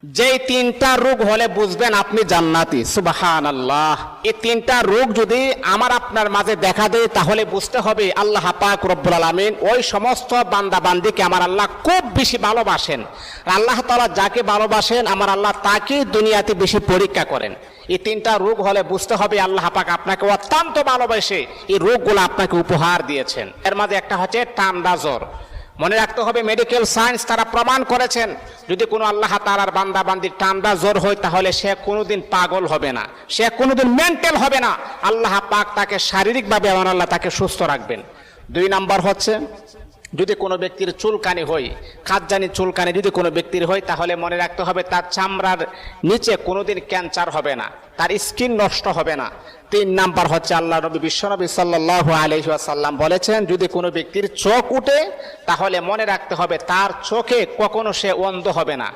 যেই তিনটা রোগ হলে বুঝবেন আপনি জান্নাতি। সুবহানাল্লাহ। এই তিনটা রোগ যদি আমার আপনার মাঝে দেখা দেয় তাহলে বুঝতে হবে আল্লাহ পাক রব্বুল আলামিন ওই সমস্ত বান্দা বান্দিকে আমার আল্লাহ খুব বেশি ভালোবাসেন। আল্লাহ তাআলা যাকে ভালোবাসেন আমার আল্লাহ তাকে দুনিয়াতে বেশি পরীক্ষা করেন। এই তিনটা রোগ হলে বুঝতে হবে আল্লাহ পাক আপনাকে অত্যন্ত ভালোবাসে, এই রোগগুলো আপনাকে উপহার দিয়েছেন। এর মাঝে একটা হচ্ছে ঠান্ডা জ্বর। মনে রাখতে হবে মেডিকেল সায়েন্স তারা প্রমাণ করেছেন যদি কোনো আল্লাহ তাআলার বান্দা বান্দির ঠান্ডা জ্বর হয় তাহলে সে কোনোদিন পাগল হবে না, সে কোনোদিন মেন্টাল হবে না। আল্লাহ পাক তাকে শারীরিকভাবে আমার আল্লাহ তাকে সুস্থ রাখবেন। 2 নাম্বার হচ্ছে যদি কোনো ব্যক্তির চুলকানি হয়, খাদ্যানি চুলকানি যদি কোনো ব্যক্তির হয় তাহলে মনে রাখতে হবে তার চামড়ার নিচে কোনোদিন ক্যান্সার হবে না, তার স্কিন নষ্ট হবে না। 3 নাম্বার হচ্ছে আল্লাহ নবী বিশ্বনবী সাল্লাল্লাহু আলাইহি ওয়াসাল্লাম বলেছেন যদি কোনো ব্যক্তির চোখ উঠে তাহলে মনে রাখতে হবে তার চোখে কখনো সে অন্ধ হবে না।